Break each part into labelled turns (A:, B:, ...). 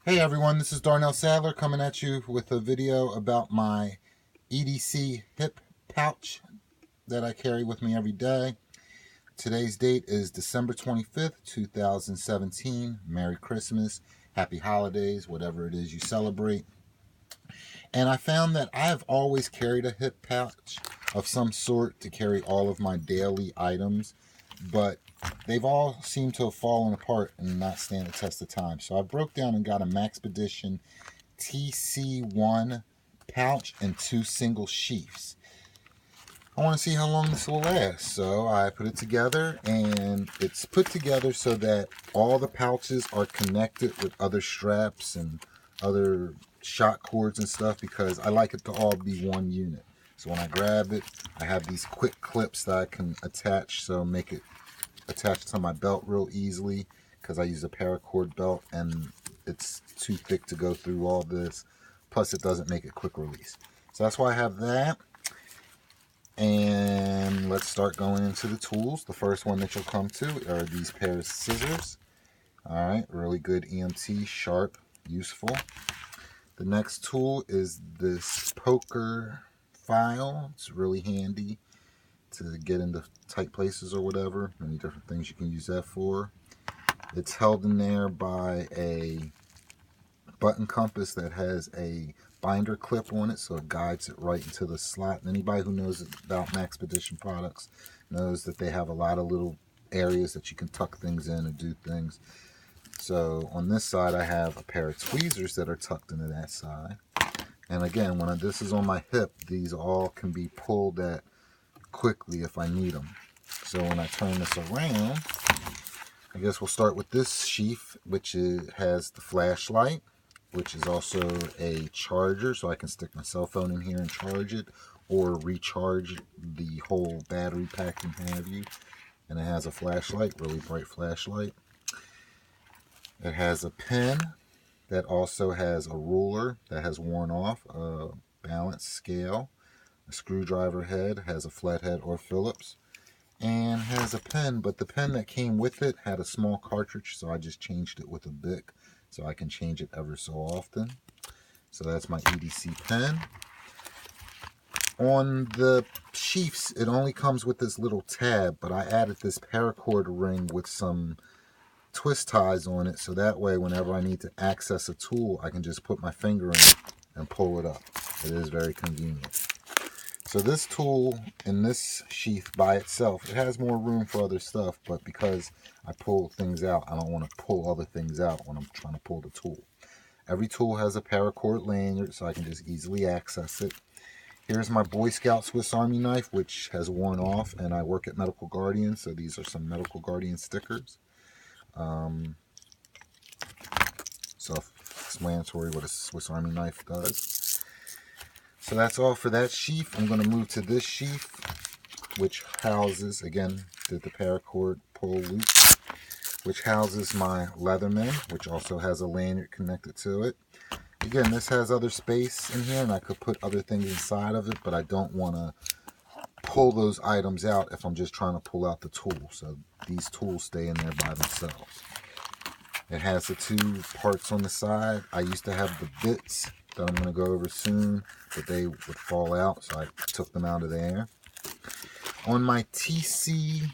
A: Hey everyone, this is Darnell Sadler coming at you with a video about my EDC hip pouch that I carry with me every day. Today's date is December 25th, 2017. Merry Christmas, Happy Holidays, whatever it is you celebrate. And I found that I have always carried a hip pouch of some sort to carry all of my daily items, but they've all seemed to have fallen apart and not stand the test of time. So I broke down and got a Maxpedition TC1 pouch and 2 single sheaths. I want to see how long this will last, so I put it together, and it's put together so that all the pouches are connected with other straps and other shock cords and stuff, because I like it to all be one unit. So when I grab it, I have these quick clips that I can attach, so make it attach to my belt real easily, because I use a paracord belt and it's too thick to go through all this. Plus it doesn't make it quick release. So that's why I have that. And let's start going into the tools. The first one that you'll come to are these pair of scissors. Alright, really good EMT, sharp, useful. The next tool is this poker file. It's really handy to get into tight places or whatever. Many different things you can use that for. It's held in there by a button compass that has a binder clip on it, so it guides it right into the slot. And anybody who knows about Maxpedition products knows that they have a lot of little areas that you can tuck things in and do things. So on this side I have a pair of tweezers that are tucked into that side. And again, when this is on my hip, these all can be pulled at quickly if I need them. So when I turn this around, I guess we'll start with this sheath, which has the flashlight, which is also a charger, so I can stick my cell phone in here and charge it, or recharge the whole battery pack and have you. And it has a flashlight, really bright flashlight. It has a pen that also has a ruler that has worn off, a balance scale, a screwdriver head, has a flathead or Phillips, and has a pen, but the pen that came with it had a small cartridge, so I just changed it with a Bic, so I can change it ever so often. So that's my EDC pen. On the sheaths, it only comes with this little tab, but I added this paracord ring with some twist ties on it, so that way whenever I need to access a tool, I can just put my finger in it and pull it up. It is very convenient. So this tool in this sheath by itself, it has more room for other stuff, but because I pull things out, I don't want to pull other things out when I'm trying to pull the tool. Every tool has a paracord lanyard, so I can just easily access it. Here's my Boy Scout Swiss Army knife, which has worn off, and I work at Medical Guardian, so these are some Medical Guardian stickers. Self-explanatory what a Swiss Army knife does. So that's all for that sheath. I'm going to move to this sheath, which houses, again, did the paracord pull loop, which houses my Leatherman, which also has a lanyard connected to it. Again, this has other space in here, and I could put other things inside of it, but I don't want to pull those items out if I'm just trying to pull out the tool. So these tools stay in there by themselves. It has the two parts on the side. I used to have the bits that I'm going to go over soon, but they would fall out, so I took them out of there. On my TC1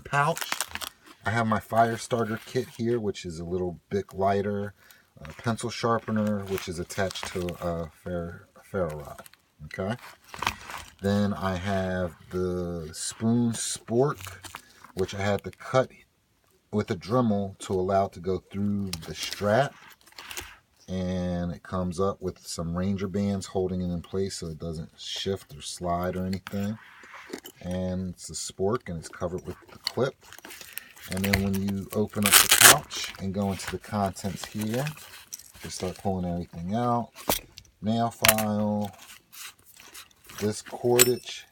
A: pouch, I have my fire starter kit here, which is a little Bic lighter, a pencil sharpener, which is attached to a ferro rod. Okay. Then I have the spoon spork, which I had to cut with a Dremel to allow it to go through the strap. And it comes up with some Ranger bands holding it in place so it doesn't shift or slide or anything. And it's a spork, and it's covered with the clip. And then when you open up the pouch and go into the contents here, you start pulling everything out. Nail file. This cordage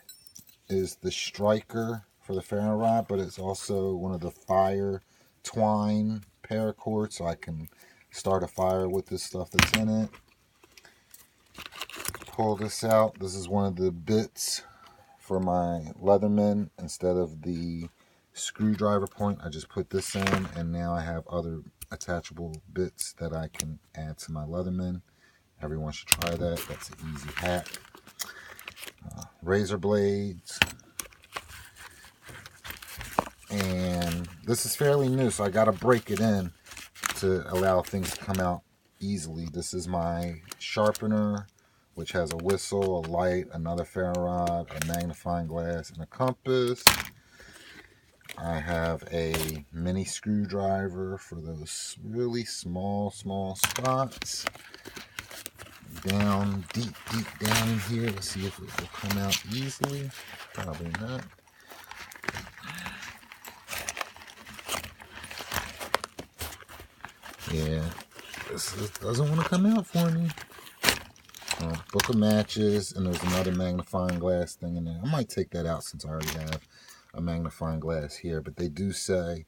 A: is the striker for the ferro rod, but it's also one of the fire twine paracords, so I can start a fire with this stuff that's in it. Pull this out. This is one of the bits for my Leatherman. Instead of the screwdriver point, I just put this in, and now I have other attachable bits that I can add to my Leatherman. Everyone should try that. That's an easy hack. Razor blades. And this is fairly new, so I got to break it in to allow things to come out easily. This is my sharpener, which has a whistle, a light, another ferro rod, a magnifying glass, and a compass. I have a mini screwdriver for those really small spots. Down, deep down in here. Let's see if it will come out easily. Probably not. Yeah, this doesn't want to come out for me. Book of matches, and there's another magnifying glass thing in there. I might take that out since I already have a magnifying glass here, but they do say,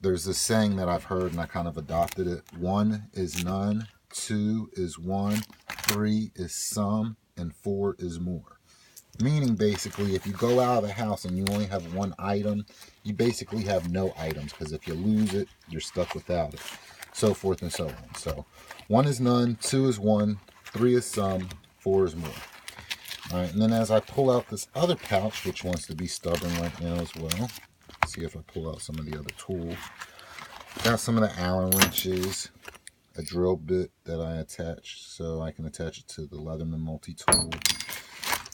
A: there's this saying that I've heard and I kind of adopted it. 1 is none, 2 is 1, 3 is some, and 4 is more. Meaning basically, if you go out of the house and you only have one item, you basically have no items, because if you lose it, you're stuck without it. So forth and so on. So 1 is none, 2 is 1, 3 is some, 4 is more. Alright, and then as I pull out this other pouch, which wants to be stubborn right now as well. Let's see if I pull out some of the other tools. Got some of the Allen wrenches, a drill bit that I attached so I can attach it to the Leatherman multi-tool.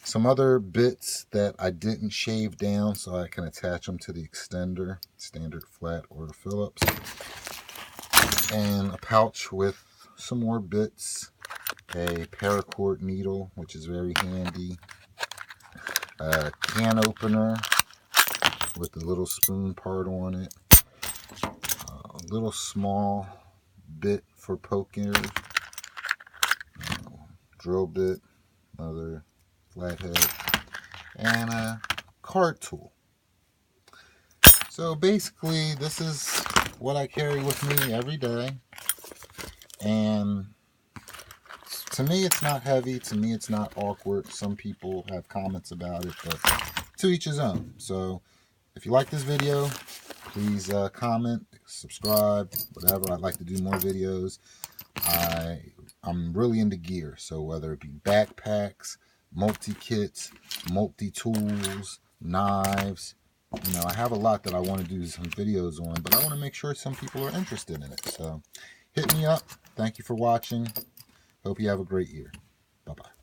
A: Some other bits that I didn't shave down so I can attach them to the extender, standard flat or Phillips. And a pouch with some more bits, a paracord needle, which is very handy, a can opener with the little spoon part on it, a little small bit for poking, drill bit, another flathead, and a card tool. So basically, this is what I carry with me every day, and to me it's not heavy, to me it's not awkward. Some people have comments about it, but to each his own. So if you like this video, please comment, subscribe, whatever. I'd like to do more videos. I'm really into gear, so whether it be backpacks, multi-kits, multi-tools, knives, you know, I have a lot that I want to do some videos on, but I want to make sure some people are interested in it. So hit me up. Thank you for watching. Hope you have a great year. Bye-bye.